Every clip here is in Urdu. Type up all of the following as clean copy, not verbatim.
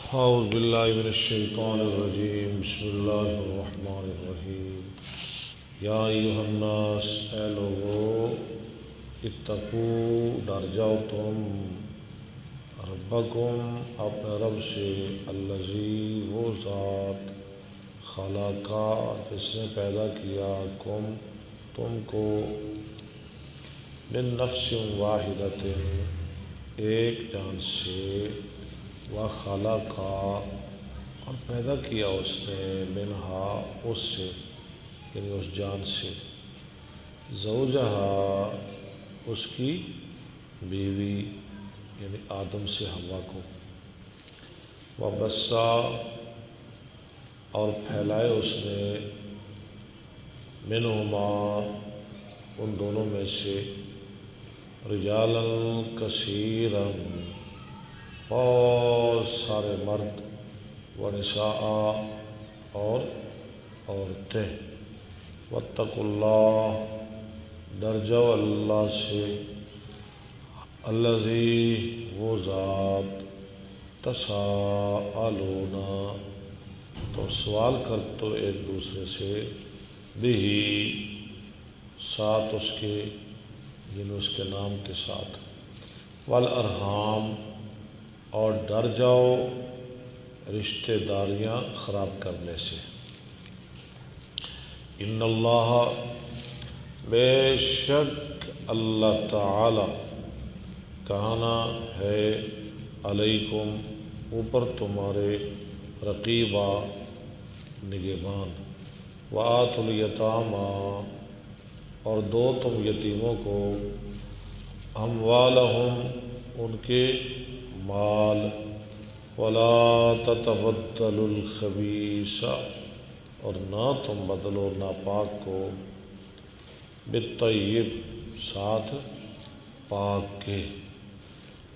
اعوذ باللہ من الشیطان الرجیم بسم اللہ الرحمن الرحیم یا ایھا الناس اے لوگو اتقوا ڈر جاؤ تم ربکم اپنے رب سے الذی وہ ذات خلقا جس نے پیدا کیا تم کو من نفس واحدۃ ایک جان سے وخلقا اور پیدا کیا اس نے منہا اس سے یعنی اس جان سے زوجہا اس کی بیوی یعنی آدم سے حوا کو وبثا اور پھیلائے اس نے منہما ان دونوں میں سے رجالا کثیرا بہت سارے مرد و نساء اور عورتیں واتقوا اللہ ڈر جاؤ اللہ سے الذی وہ ذات تساءلون تو سوال کرتے ہو ایک دوسرے سے بہی ساتھ اس کے یعنی اس کے نام کے ساتھ والارحام اور ڈر جاؤ رشتہ داریاں خراب کرنے سے ان اللہ بے شک اللہ تعالی کہنا ہے علیکم اوپر تمہارے رقیبہ نگہبان وآتوا الیتامی اور دو تم یتیموں کو اموالہم ان کے مال ولا تتبدلوا الخبیث اور نہ تم بدلو ناپاک کو بالطیب ساتھ پاک کے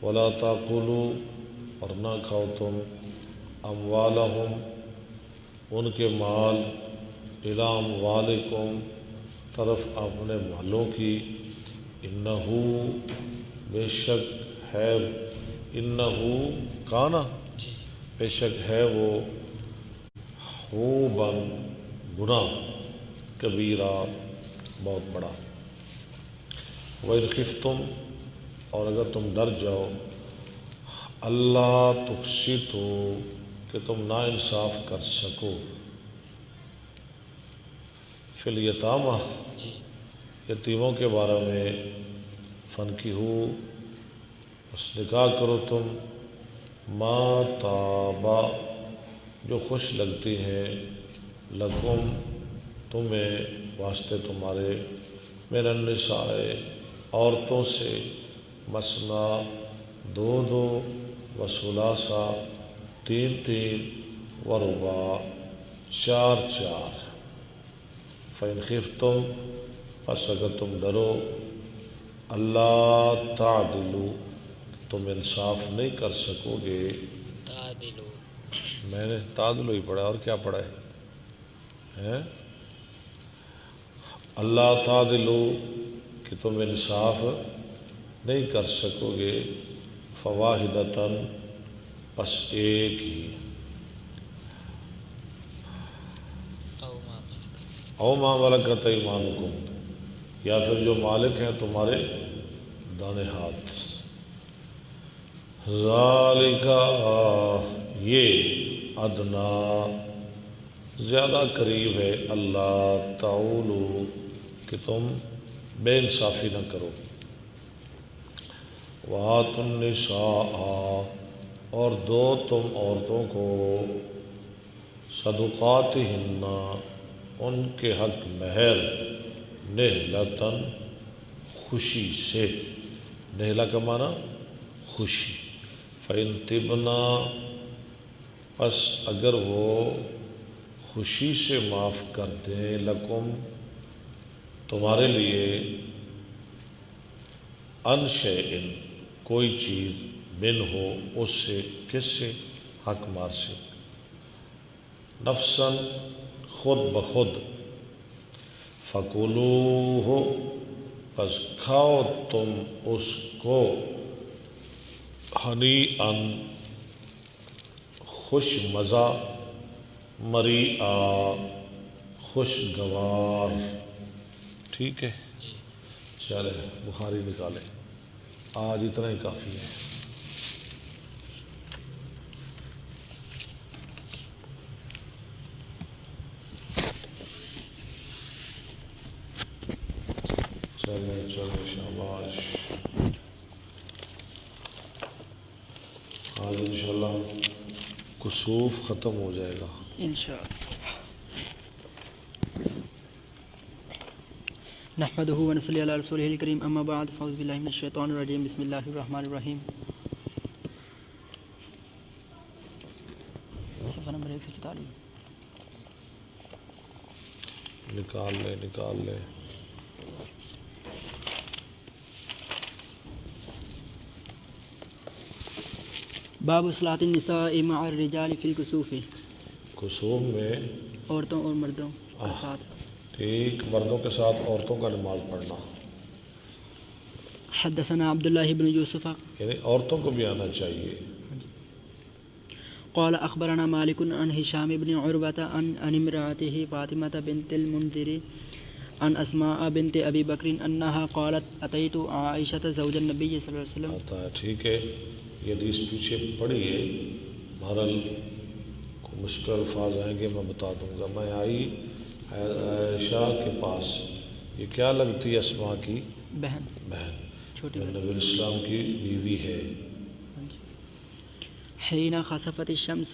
ولا تاکلوا اور نہ کھاؤ تم اموالہم ان کے مال الی اموالکم طرف اپنے مالوں کی انہو بے شک ہے انہو کانا بے شک ہے وہ حوباً گناہ کبیرہ بہت بڑا وَإِنْ خِفْتُمْ اور اگر تم ڈر جاؤ اللہ تقسطوا کہ تم نا انصاف کر سکو فی الیتامہ یتیموں کے بارے میں فنکحوا بس نکاح کرو تم ما طابا جو خوش لگتی ہیں لکم تمہیں واسطے تمہارے من النساء عورتوں سے مثنا دو دو وثلاثا تین تین ورباع چار چار فإن خفتم پس اگر تم ڈرو اللہ تعدلوا تم انصاف نہیں کر سکو گے تعدلوا میں نے تعدلوا ہی پڑھا اور کیا پڑھا ہے اللہ تعدلوا کہ تم انصاف نہیں کر سکو گے فواحدۃ پس ایک ہی او ما ملکت ایمانکم یا پھر جو مالک ہیں تمہارے دانے ہاتھ ذالک یہ ادنا زیادہ قریب ہے اللہ تعولو کہ تم بے انصافی نہ کرو وآتوا النساء اور دو تم عورتوں کو صدقاتہن ان کے حق مہر نہلتاً خوشی سے نہلہ کا معنی خوشی فَإِن طِبْنَا پس اگر وہ خوشی سے معاف کر دیں لکم تمہارے لیے ان شیئن کوئی چیز من ہو اس سے کس سے حق مار سے نفساً خود بخود فَكُلُوهُ پس کھاؤ تم اس کو ہنی ان خوش مزہ، مریعہ خوشگوار. ٹھیک ہے، چلے بخاری نکالے. آج اتنا ہی کافی ہے. چلے شاباش. آج انشاءاللہ کسوف ختم ہو جائے گا انشاءاللہ. نحمده ونصلي على رسوله الكريم اما بعد فاعوذ بالله من الشيطان الرجيم بسم الله الرحمن الرحيم. صفحہ نمبر 144. نکال لے. باب صلاۃ النساء مع الرجال فی الکسوف. کسوف میں عورتوں اور مردوں کے ساتھ. ٹھیک، مردوں کے ساتھ عورتوں کا نماز پڑھنا. حدثنا عبداللہ بن یوسف یعنی عورتوں کو بھی آنا چاہیے. قال اخبرنا مالک عن ہشام بن عروة عن امرأته فاطمة بنت المنذر عن اسماء بنت ابی بکر انها قالت اتیت عائشة زوج النبی صلی اللہ علیہ وسلم. آتا ہے. ٹھیک ہے، یہ حدیث پیچھے پڑھی ہے. بہرحال کو مشکل الفاظ آئیں گے میں بتا دوں گا. میں آئی عائشہ کے پاس. یہ کیا لگتی ہے؟ اسماء کی بہن، چھوٹی نبی علیہ السلام کی بیوی ہے. حين خسفت الشمس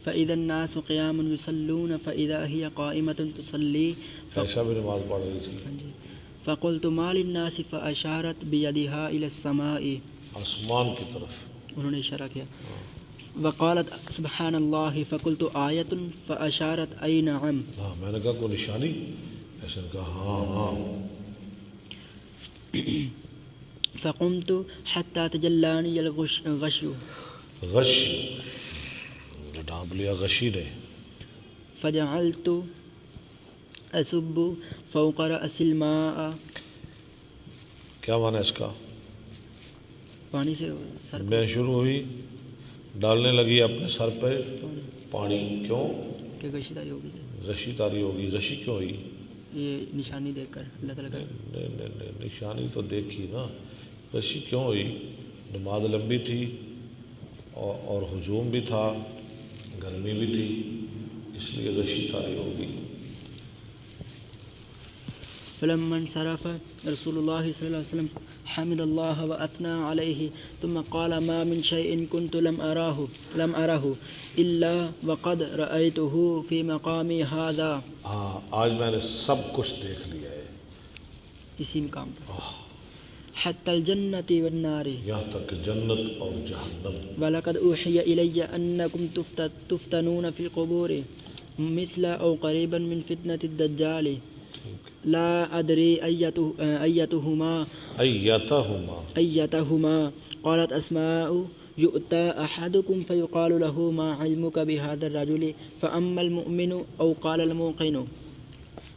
فإذا الناس قيام يصلون فإذا هي قائمة تصلي عائشہ بھی نماز پڑھ رہی تھی. فقلت ما للناس فأشارت بيدها إلى السماء. آسمان کی طرف انہوں نے اشارہ کیا. وقالت سبحان الله فقلت آیة فأشارت أي نعم. ہاں، میں نے کہا کوئی نشانی؟ ایسے نے کہا ہاں. فقمت حتى تجلاني الغشي. غشی ڈانپ لیا غشی نے. فجعلت أصب فوق رأس الماء. کیا معنی اس کا؟ پانی سے سر میں شروع ہوئی ڈالنے لگی اپنے سر پہ پانی. کیوں؟ کہ غشی تاری ہوگی. غشی تاری ہوگی. غشی کیوں ہوئی؟ یہ نشانی دیکھ کر اللہ تعالیٰ کا. نہیں، نشانی تو دیکھی نا. غشی کیوں ہوئی؟ نماز لمبی تھی اور ہجوم بھی تھا، گرمی بھی تھی، اس لیے غشی تاری ہوگی. فلما انصرف رسول الله صلى الله عليه وسلم حمد الله وأثنى عليه ثم قال ما من شيء كنت لم أره إلا وقد رأيته في مقامي هذا. ہاں، آج میں نے سب کچھ دیکھ لیا ہے اسی مقام پر. حتى الجنة والنار. یہاں تک جنت اور جہنم. ولقد أوحي إلي أنكم تفتنون في القبور مثل أو قريبا من فتنة الدجال. لا أدري أيتهما قالت أسماء يؤتى أحدكم فيقال له ما علمك بهذا الرجل فأما المؤمن أو قال الموقن.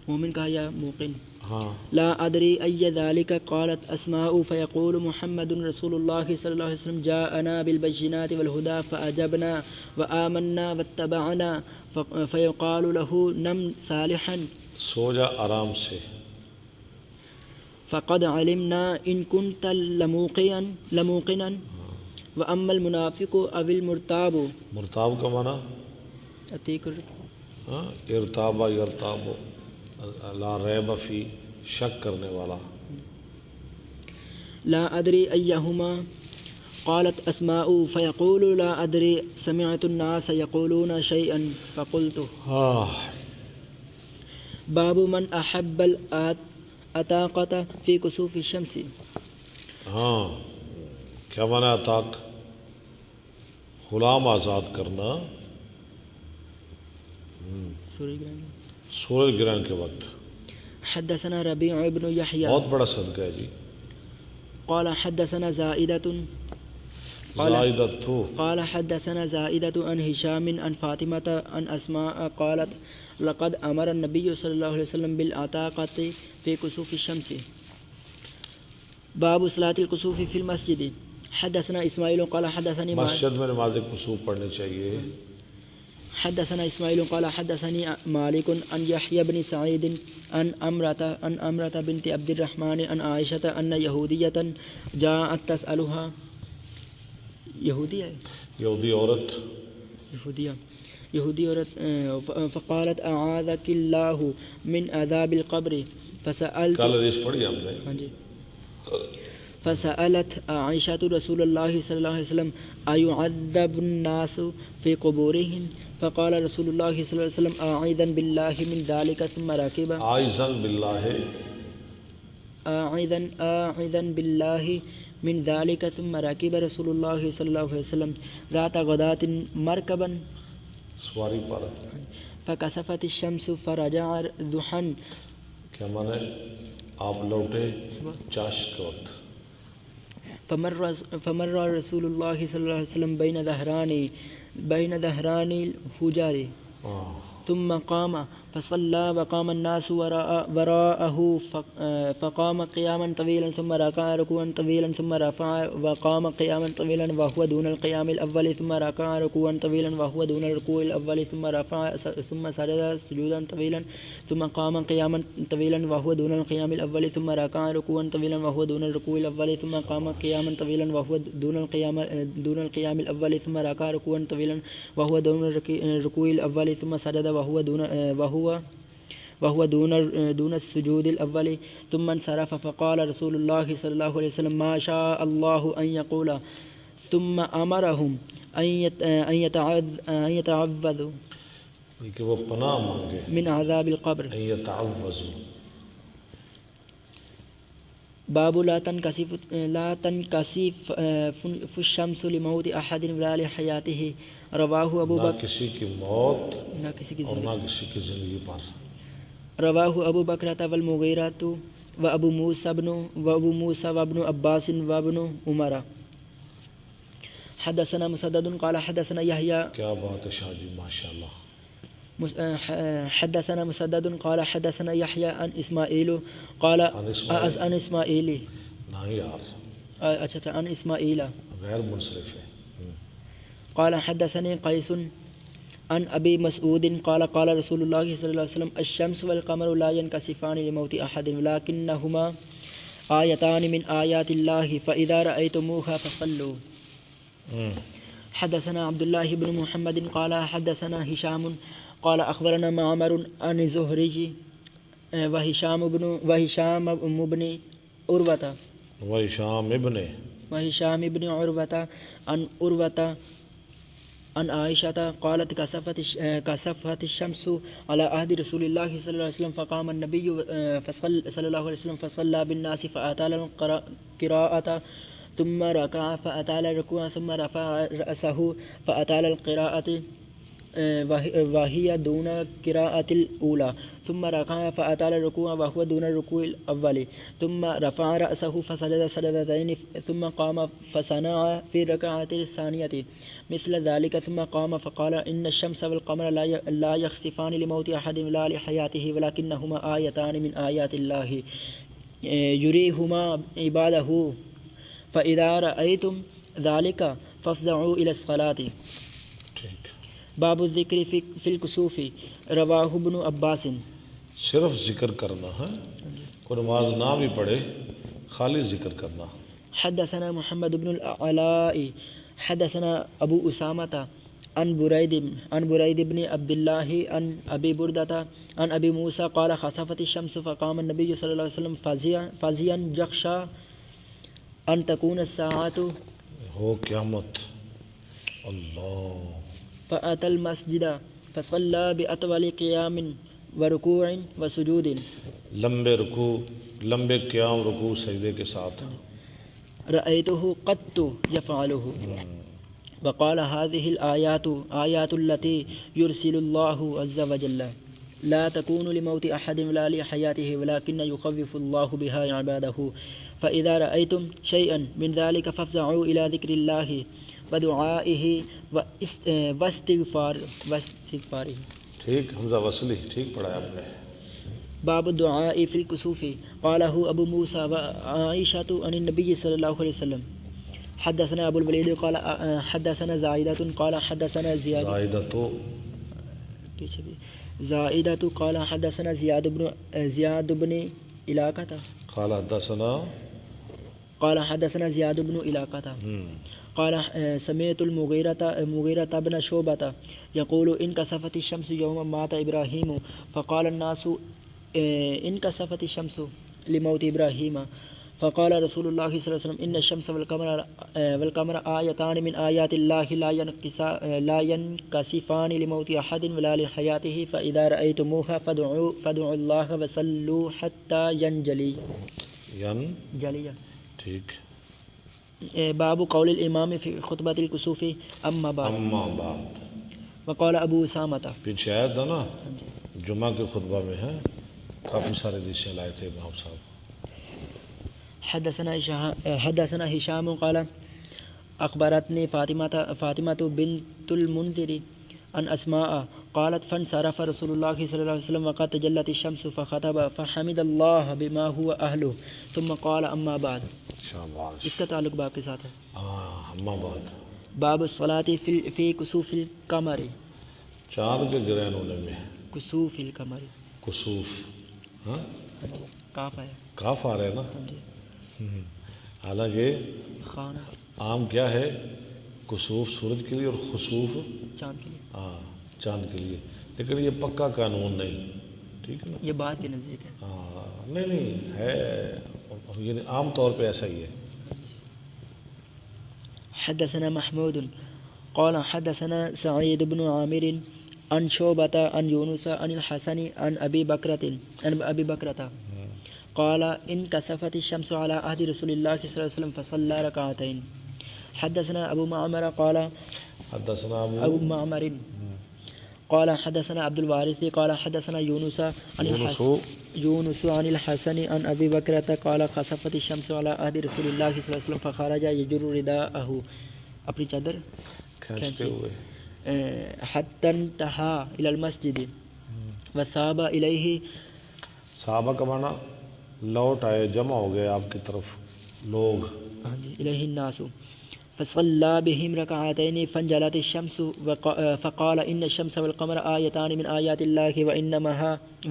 مومن کہا یا موقن. لا أدري أي ذلك قالت أسماء فيقول محمد رسول الله صلى الله عليه وسلم جاءنا بالبينات والهدى فأجبنا وآمنا واتبعنا فيقال له نم صالحا. سو جا آرام سے. فقد علمنا ان كنت لموقنا واما المنافق او المرتاب. مرتاب کا معنی عتیق. ارتابا یرتاب لا ریب فی، شک کرنے والا. لا ادری ایہما قالت اسماء فيقول لا ادری سمعت الناس يقولون شيئا فقلت. باب من احب الاتاقة في كسوف الشمس. ہاں، کیا معنی عتاق؟ غلام آزاد کرنا سورج گرہن کے وقت. حدثنا ربيع بن يحيى. بہت بڑا صدقہ ہے جی. قال حدثنا زائدة قال حدثنا زائدة عن هشام عن فاطمة عن أسماء قالت لقد أمر النبي صلى الله عليه وسلم بالعتاقة في كسوف الشمس. باب صلاة الكسوف في المسجد. حدثنا اسماعیل قال حدثني مسجد میں نماز کسوف پڑھنی چاہیے. حدثنا اسماعیل قال حدثني مالك عن يحيى بن سعيد عن أمرة بنت عبد الرحمن عن عائشة أن يهودية جاءت تسألها یہودی عورت فقالت أعاذك الله من عذاب القبر فسألت فسألت عائشة رسول الله صلى الله عليه وسلم أيعذب الناس في قبورهم فقال رسول الله صلى الله عليه وسلم أعيذا بالله من ذلك ثم ركب أعيذا بالله من ذلك ثم ركب رسول الله صلى الله عليه وسلم ذات غداة مركبا سواری پر فكسفت الشمس فرجع ضحى کیا مانے آپ لوٹے چاش کے وقت فمر رسول الله صلى الله عليه وسلم بين ظهران الحجر ثم قام فصلى وقام الناس وراءه فقام قياما طويلا ثم ركع ركوعا طويلا ثم رفع وقام قياما طويلا وهو دون القيام الأول ثم ركع ركوعا طويلا وهو دون الركوع الأول ثم رفع ثم سجد سجودا طويلا ثم قام قياما طويلا وهو دون القيام الأول ثم ركع ركوعا طويلا وهو دون الركوع الأول ثم قام قياما طويلا وهو دون القيام الأول ثم ركع ركوعا طويلا وهو دون الركوع الأول ثم سجد وهو دون السجود الأول ثم انصرف فقال رسول الله صلى الله عليه وسلم ما شاء الله أن يقول ثم أمرهم أن يتعوذوا کہ وہ پناہ مانگے من عذاب القبر ان يتعوذوا باب لا تنكسف الشمس لموت أحد ولا لحياته رواہ ابو بکر نہ کسی کی موت نہ کسی کی اور نہ کسی کی زندگی پر رواہ ابو بکرۃ والمغیرۃ وابو موسیٰ وابن عباس وابن عمر حدثنا مسدد قال حدثنا يحيى کیا بات ہے شاہ جی ماشاءاللہ حدثنا مسدد قال حدثنا يحيى عن اسماعیل قال عن اسماعیل نہیں یار اچھا عن اسماعیل غیر منصرف ہے قال حدثني قيس عن أبي مسعود قال قال رسول الله صلى الله عليه وسلم الشمس والقمر لا ينكسفان لموت أحد ولكنهما آيتان من آيات الله فإذا رأيتموها فصلوا حدثنا عبد الله بن محمد قال حدثنا هشام قال أخبرنا معمر عن الزهري وهشام ابن عروة عن عروة عن عائشة قالت كسفت الشمس على عهد رسول الله صلى الله عليه وسلم فقام النبي صلى الله عليه وسلم فصلى بالناس فأطال القراءة ثم ركع فأطال الركوع ثم رفع رأسه فأطال القراءة وهي دون قراءة الأولى ثم ركع فأطال الركوع وهو دون الركوع الأول ثم رفع رأسه فسجد سجدتين ثم قام فصنع في الركعة الثانية مثل ذلك ثم قام فقال إن الشمس والقمر لا يخسفان لموت أحد ولا لحياته ولكنهما آيتان من آيات الله يريهما عباده فإذا رأيتم ذلك فافزعوا إلى الصلاة باب الذکر فی الکسوف رواہ ابن عباس صرف ذکر کرنا ہے کوئی نماز نہ بھی پڑھے خالی ذکر کرنا حدثنا محمد بن العلاء حدثنا ابو اسامة عن بريد بن عبد الله عن ابي بردة عن ابي موسى قال خسفت الشمس فقام النبي صلى الله عليه وسلم فزيا يخشى ان تكون الساعة ہو قیامت اللہ فأتى المسجد فصلى بأطول قيام وركوع وسجود لمبے قیام رکوع سجدے کے ساتھ رأيته قط يفعله وقال هذه الآيات آيات التي يرسل الله عز وجل لا تكون لموت أحد ولا لحياته ولكن يخوف الله بها عباده فإذا رأيتم شيئا من ذلك فافزعوا إلى ذكر الله ودعائه واستغفاره ٹھیک حمزہ وصلی ٹھیک پڑھایا آپ نے باب الدعاء في الكسوف قاله أبو موسى وعائشة عن النبي صلى الله عليه وسلم حدثنا أبو الوليد قال حدثنا زائدة قال حدثنا زياد پیچھے بھی زائدہ تو قال حدثنا زیاد بن علاقہ قال حدثنا زیاد بن علاقہ قال سمعت المغيرة بن شعبة يقول انكسفت الشمس يوم مات إبراهيم فقال الناس انكسفت الشمس لموت إبراهيم فقال رسول الله صلى الله عليه وسلم إن الشمس والقمر آيتان من آيات الله لا ينكسفان لموت أحد ولا لحياته فإذا رأيتموها فادعوا الله وصلوا حتى ينجلي ٹھیک. باب قول الامام فی خطبۃ الکسوف اما بعد وقال ابو اسامہ پیچھے آیا تھا نا جمعہ کے خطبہ میں ہے کافی سارے حدیثیں لائے تھے امام صاحب. حدثنا هشام قال اخبرتني فاطمة بنت المنذر عن اسماء قالت فانصرف رسول الله صلى الله عليه وسلم وقد تجلت الشمس فخطب فحمد الله بما هو اهله ثم قال اما بعد. اس کا تعلق باب کے ساتھ ہے. اما بعد باب الصلاة فی کسوف القمر. چاند کے گرہن ہونے میں کسوف القمر. کسوف کاف ہے. کاف آ رہا ہے نا. حالانکہ عام کیا ہے کسوف سورج کے لیے اور خسوف چاند کے لیے. چاند کے لیے لیکن یہ پکا قانون نہیں. ٹھیک ہے نا. یہ بات کے نزدیک ہے. نہیں ہے یعنی عام طور پہ ایسا ہی ہے. حدثنا محمود قال حدثنا سعید بن عامر عن شعبة عن یونس عن الحسن عن ابی بکرة قال انكسفت الشمس على عهد رسول الله صلى الله عليه وسلم فصلى ركعتين. حدثنا ابو معمر قال حدثنا ابو معمر قال حدثنا عبد الوارث قال حدثنا يونس عن الحسن عن ابي بكرة قال خسفت الشمس على عهد رسول الله صلى الله عليه وسلم فخرج يجر رداءه اپنی چادر کھینچتے ہوئے حتى انتهى الى المسجد وثاب اليه. صحابہ کا معنی لوٹ آئے جمع ہو گئے آپ کی طرف لوگ. اليه الناس فصلى بهم ركعتين فانجلت الشمس فقال إن الشمس والقمر آيتان من آيات الله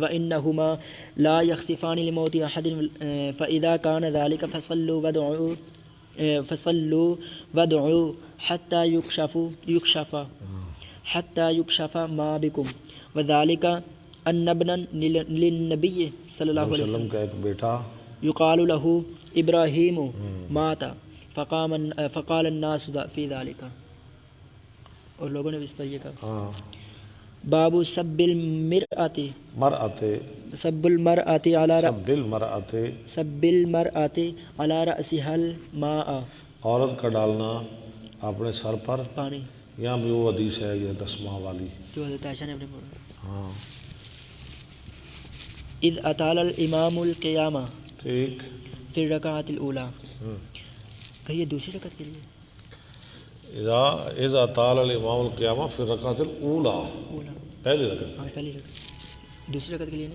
وإنهما لا يخسفان لموت أحد فإذا كان ذلك فصلوا وادعوا حتى يكشف ما بكم وذلك أن ابنا للنبي صلى الله عليه وسلم کا ایک بیٹا يقال له إبراهيم مات فقال الناس فی ذلك اور لوگوں نے اس پر یہ کہا. باب سب المرأة على رأسها الماء. عورت کا ڈالنا اپنے سر پر پانی. یہاں بھی وہ حدیث ہے یہ 10 ماہ والی جو حضرت عائشہ نے اپنے پڑھا. اذ اطال الامام القیامہ ٹھیک فی الرکعۃ الاولی. کہ یہ دوسری رکعت کے لیے اذا طال الامام القیامہ فی الرکعۃ الاولی پہلی رکعت. پہلی رکعت. دوسری رکعت کے لیے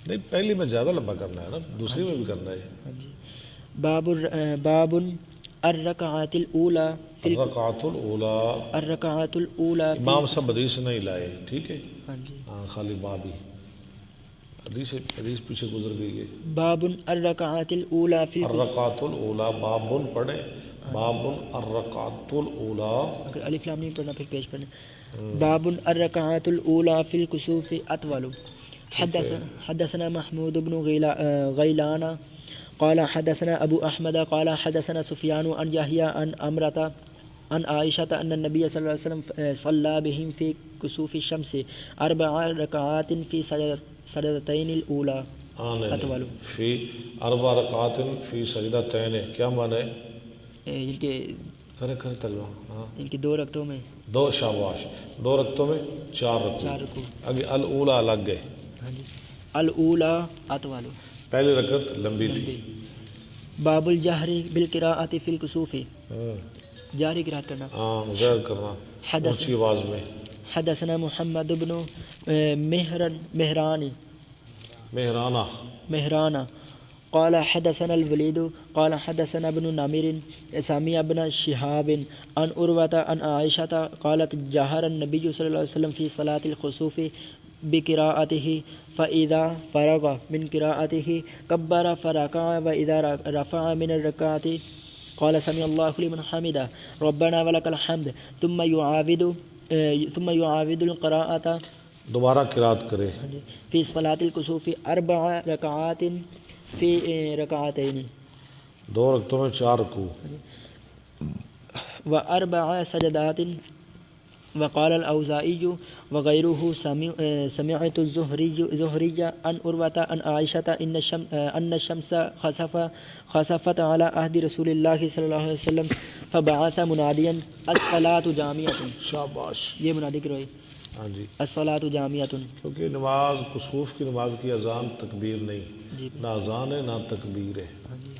نہیں پہلی میں زیادہ لمبا کرنا ہے نا دوسری میں بھی کرنا ہے. باب الرکعۃ الاولی. الرکعۃ الاولی امام سب حدیث نہیں لائے. ٹھیک ہے خالی باب ہی حدیث پیچھے گزر گئی ہے. باب الرکعۃ الاولی فی الرکعۃ الاولی باب پڑھیں باب الرکعۃ الاولی اگر الف لام نہیں پڑھنا پھر پیش پڑھیں. باب الرکعۃ الاولی فی الکسوف اطول. حدثنا محمود بن غیلان قال حدثنا ابو احمد قال حدثنا سفیان عن یحیی عن عمرة عن عائشة ان النبي صلی اللہ علیہ وسلم صلى بهم في كسوف الشمس 4 ركعات في سجدتين الاولى اطول. فی 4 رکعات فی سجدتین کیا معنی ہے؟ ان کے ترجمہ ان کی 2 رکعتوں میں 2 شاباش 2 رکعتوں میں 4 رکوع. اگے الاولی الگ گئے. الاولی اطول پہلی رکعت لمبی تھی. باب الجہر بالقراءۃ فی الکسوف. جاری قرات کرنا ظاہر کرنا اونچی آواز میں. حدثنا محمد بن مہرانہ قال حدثنا الوليد قال حدثنا ابن نمير سمع ابن شهاب عن عروة عن عائشة قالت جهر النبي صلى الله عليه وسلم في صلاة الخسوف بقراءته فإذا فرغ من قراءته كبر فركع وإذا رفع من الركعة قال سمع الله لمن حمده ربنا ولك الحمد ثم يعاود القراءة دوبارہ قرات کرے فی صلاة الکسوف 4 رکعات فی رکعتین 2 رکعتوں میں 4 رکوع و4 سجدات وقال الاوزاعی وغیره سمعت الزهری عن عروة عن عائشة ان الشمس خسفت على عهد رسول الله صلی اللہ علیہ وسلم فبعث منادیا الصلاة جامعة شاباش یہ منادی کروئی ہاں جی الصلاة جامعة کیونکہ نماز کسوف کی نماز کی اذان تکبیر نہیں جی نہ اذان ہے نہ تکبیر ہے ہاں جی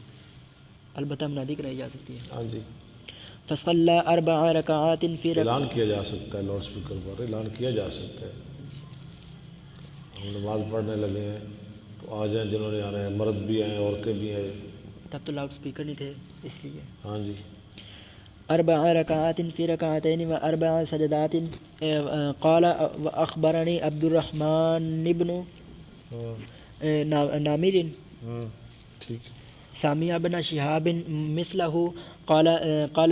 البتہ منادی کرائی جا سکتی ہے ہاں جی فصلى 4 ركعات في اعلان کیا جا سکتا ہے لاؤڈ اسپیکر پر اعلان کیا جا سکتا ہے ہم نماز پڑھنے لگے ہیں تو آ جائیں جنہوں نے آنا ہے مرد بھی آئیں عورتیں بھی آئیں تب تو لاؤڈ اسپیکر نہیں تھے اس لیے ہاں جی 4 ركعات في ركعتين و4 سجدات قال واخبرني عبد الرحمن بن نامر ٹھیک سامع ابن شهاب مثله قال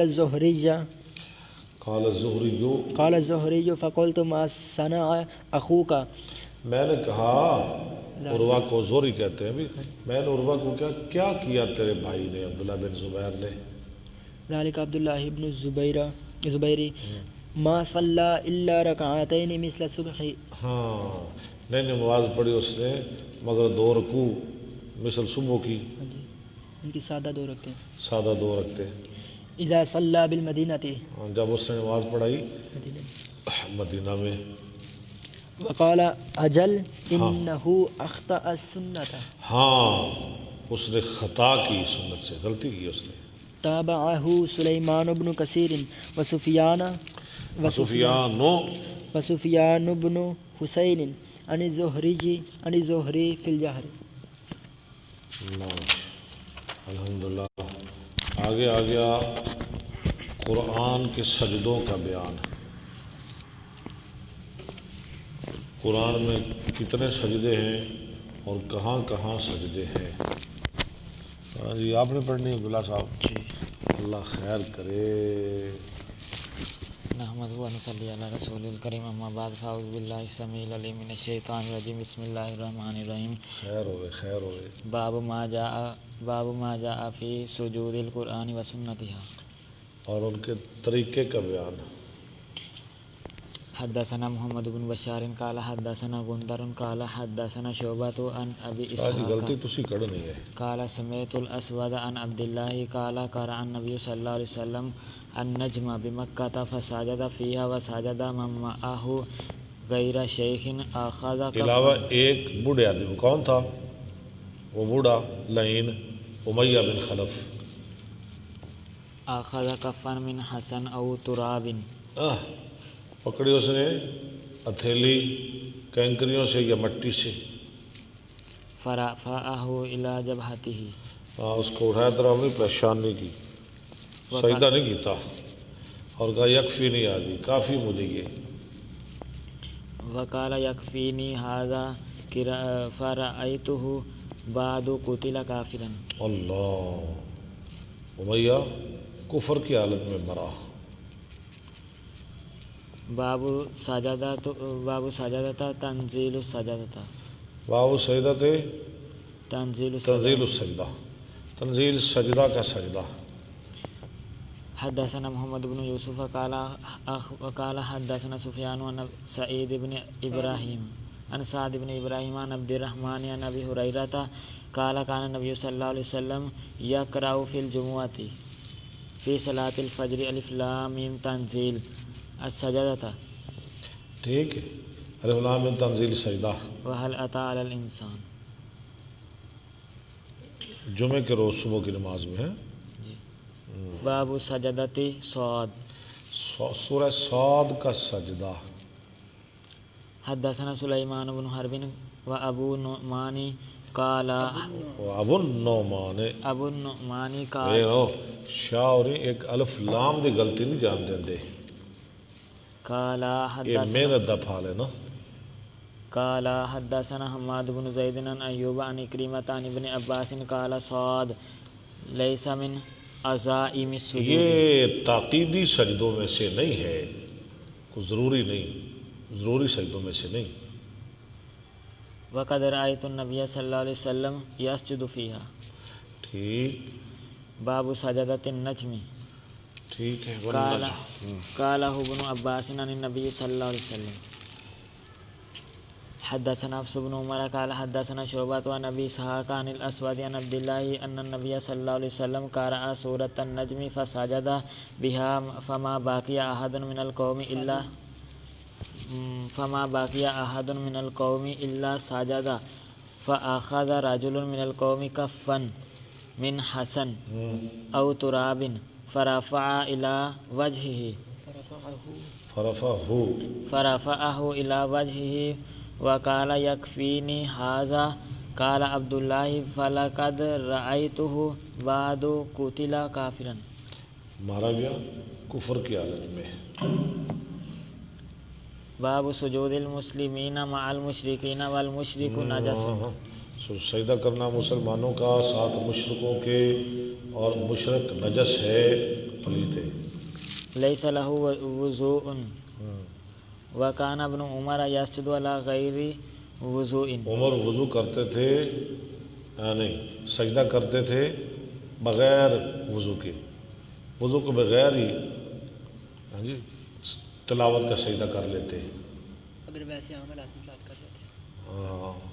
الزهري فقلت ما صنع اخوك میں نے کہا عروہ کو زہری کہتے ہیں بھی میں نے عروہ کو کیا کیا تیرے بھائی نے عبداللہ بن زبیر نے ذلك عبد الله بن زبير ما صلى الا ركعتين مثل الصبح ہاں نہیں نماز پڑھی اس نے مگر 2 رکوع مثل صبح کی ان کی سادہ 2 رکعتیں سادہ 2 رکعتیں اذا صلى بالمدینہ جب اس نے نماز پڑھائی مدینہ میں وقال اجل انه اخطأ السنة ہاں اس نے خطا کی سنت سے غلطی کی اس نے تابعه سلیمان بن کثیر وسفیان بن حسین عن الزہری فی الجہر الحمدللہ آگے آ گیا قرآن کے سجدوں کا بیان قرآن میں کتنے سجدے ہیں اور کہاں کہاں سجدے ہیں ہاں جی آپ نے پڑھنی ہے عبداللہ صاحب جی اللہ خیر کرے نحمدہ و نصلی علی رسول الکریم اما بعد فاعوذ باللہ السمیع العلیم من الشیطان الرجیم بسم اللہ الرحمن الرحیم خیر ہوئے باب ما جاء فی سجود القرآن و سنتہا اور ان کے طریقے کا بیان حدثنا محمد بن بشار قال حدثنا غندر قال حدثنا شعبۃ عن ابی اسحاق غلطی تسی کڑھنی ہے قال سمعت الاسود عن عبد الله قال قرأ النبي صلی اللہ علیہ وسلم النجم بمکہ فسجد فیہا وسجد من معه غیر شیخ اخذ علاوہ ایک بوڑھے آدمی کون تھا وہ بوڑھا لعین امیہ بن خلف اخذ کفا من حسن او تراب پکڑی اس نے ہتھیلی کینکریوں سے یا مٹی سے فرفعہ الی جبہتہ اس کو اٹھایا طرح نہیں پریشان نہیں کی سجدہ نہیں کیتا اور کہا یکفی نہیں آدھی کافی مجھے یہ وقال یکفینی ھذا فرأیتہ بعد قتل کافرا اللہ امیہ کفر کی حالت میں مرا باب سجدتا تنزیل السجدتا باب سجدت تنزیل السجدہ تنزیل سجدہ کا سجدہ حدثنا محمد بن یوسف قال حدثنا سفیان عن سعید بن ابراہیم عن سعد بن ابراہیم عن عبد الرحمن عن ابی ہریرہ قال كان النبي صلی اللہ علیہ وسلم یقرأ فی الجمعۃ فی صلاۃ الفجر الف لام میم تنزیل السجدہ ٹھیک ہے الف لام میم تنزیل سجدہ وهل اتى على الانسان جمعے کے روز صبح کی نماز میں ہے باب سجدت صاد سورہ صاد کا سجدہ حدثنا سلیمان بن حرب و ابو نعمان قال ابو النعمان ابو النعمان اے قال ہو شاوری ایک الف لام دی غلطی نہیں جان دیندے قال یہ حدثنا محنت دا پھال ہے نا قال حدثنا حماد بن زید عن ایوب عن اکرمۃ عن ابن عباس قال صاد ليس من عزائم السجود یہ تاقیدی سجدوں میں سے نہیں ہے کوئی ضروری سجدوں میں سے نہیں وقد رأيت النبي صلى الله عليه وسلم يسجد فيها ٹھیک باب سجدة النجم ٹھیک ہے قال قاله ابن عباس عن النبي صلى الله عليه وسلم حدثنا حفص بن عمر قال حدثنا شعبة عن ابي اسحاق عن الاسود عن عبد الله ان النبي صلى الله عليه وسلم قرأ سورة النجم فسجد بها فما بقي احد من القوم الا سجد فاخذ رجل من القوم كفا من حسن او تراب فرفع الى وجهه فرفعه الى وجهه وقال يكفيني هذا قال عبد الله فلقد رأيته بعد قتل كافرا مارا گیا کفر کی حالت میں باب سجود المسلمین مع المشرکین والمشرک نجس سجدہ کرنا مسلمانوں کا ساتھ مشرکوں کے اور مشرک نجس ہے پلیت ہے لیس له وضوء وکان ابن عمر یسجد علی غیر وضوء عمر وضو کرتے تھے نہیں سجدہ کرتے تھے بغیر وضو کے وضو کے بغیر ہی ہاں جی تلاوت کا سجدہ کر لیتے اگر ویسے عمل آدمی بات کر رہے تھے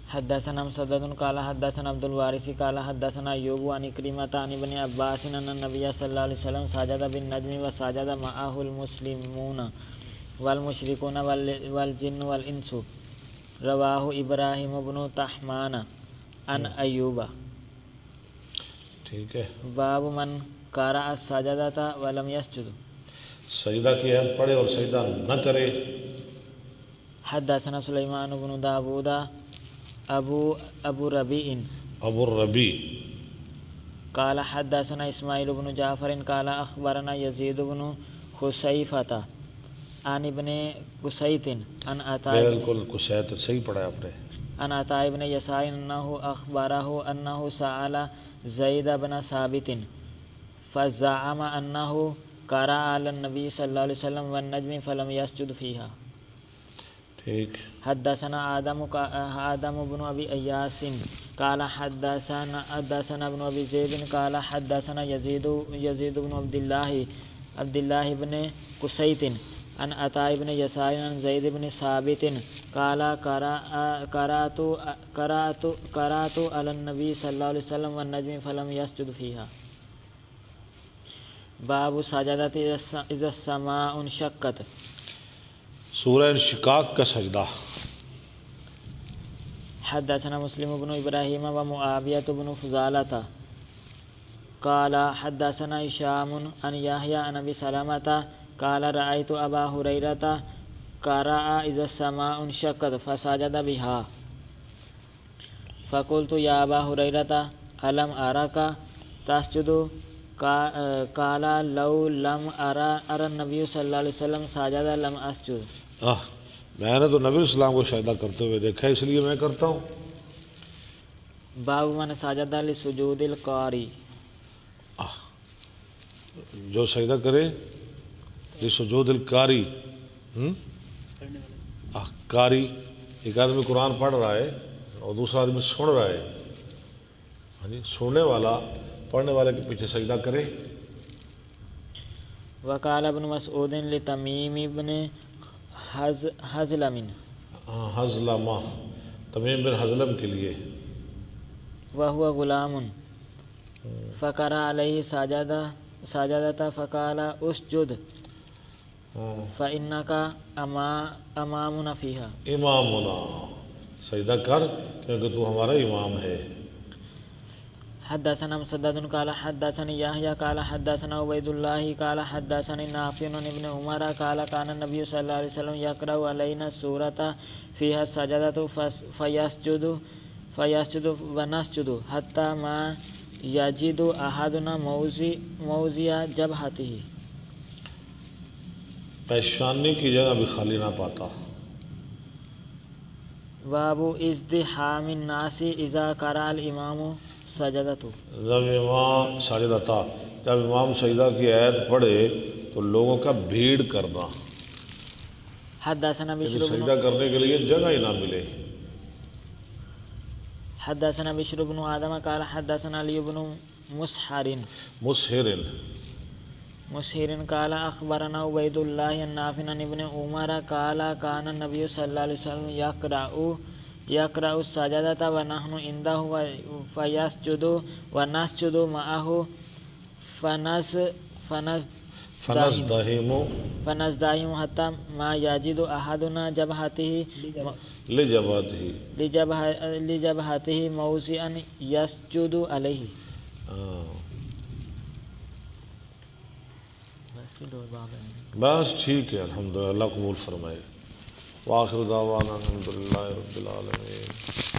حدثنا مسدد قال حدثنا عبد الوارث قال حدثنا ایوب عن اکرمۃ عن ابن عباس ان النبي صلى الله عليه وسلم سجد بالنجم وسجد معه المسلمون والمشركون والجن والانس رواه ابراہیم بن طحمان عن ایوب ٹھیک ہے باب من قرأ السجدۃ ولم يسجد سجدہ کی حد پڑھے اور سجدہ نہ کرے حدثنا سلیمان بن داود ابو ربیع قال حدثنا اسماعیل بن جعفر قال اخبرنا یزید بن خسیفۃ عن ابن قسیط عن عطاء بالکل قسیط صحیح پڑھا آپ نے عن عطاء بن یسار انه اخبره انه سأل زید بن ثابت فزعم انه قرأ على النبي صلى الله عليه وسلم والنجم فلم يسجد فيها ٹھیک حدثنا آدم بن ابی ایاس قال حدثنا ابن ابی زید قال حدثنا یزید بن عبد الله بن قسیط عن عطاء بن یسار عن زید بن ثابت قال قرأت على النبي صلى الله عليه وسلم والنجم فلم يسجد فيها باب سجدت اذا السماء انشقت سورہ انشقاق کا سجدہ حدثنا مسلم بن ابراہیم و معاویہ بن فضالۃ قال حدثنا هشام عن یحییٰ عن ابی سلمۃ قال رأیت ابا ہریرۃ قرأ اذا السماء انشقت فسجد بها فقلت یا ابا ہریرۃ الم اراک تسجد قال لو لم ارى النبي صلی اللہ علیہ وسلم سجد لم اسجد میں نے تو نبی اسلام کو سجدہ کرتے ہوئے دیکھا اس لیے میں کرتا ہوں باب من سجد لسجود القاری جو سجدہ کرے لسجود القاری قاری ایک آدمی قرآن پڑھ رہا ہے اور دوسرا آدمی سن رہا ہے ہاں جی سننے والا پڑھنے والے کے پیچھے سجدہ کرے وقال ابن مسعود لتمیم ابن حزلم حزلمہ تمیم بن حزلم کے لیے وهو غلام فقرأ علیہ سجدۃ فقال اسجد فإنك امامنا فيها امامنا سجدہ کر کیونکہ تو ہمارا امام ہے حدثنا مسدد قال حدثني يحيى قال حدثنا عبيد الله قال حدثني نافع عن ابن عمر قال كان النبي صلى الله عليه وسلم يقرأ علينا السورة فيها السجدة فيسجد ونسجد حتى ما يجد أحدنا موضع جبهته. پیشانی کی جگہ بھی خالی نہ پاتا. باب ازدحام الناس اذا قرأ الامام سجدتو. جب امام سجدتا، جب امام سجدہ کی آیت پڑھے تو لوگوں کا بھیڑ کرنا، حدثنا بشر بن سجدہ کرنے کے لیے جگہ ہی نہ ملے. حدثنا بشر بن آدم قال حدثنا علی بن مسحر قال اخبرنا عبید اللہ النافع عن ابن عمر قال كان النبي صلی اللہ علیہ وسلم يقرأ السجدة ونحن عنده فيسجد ونسجد معه فنزدهم حتى ما يجد أحدنا لجبهته موضعا يسجد عليه. بس ٹھیک ہے، الحمدللہ، اللہ قبول فرمائے. وآخر دعوانا الحمدللہ رب العالمین.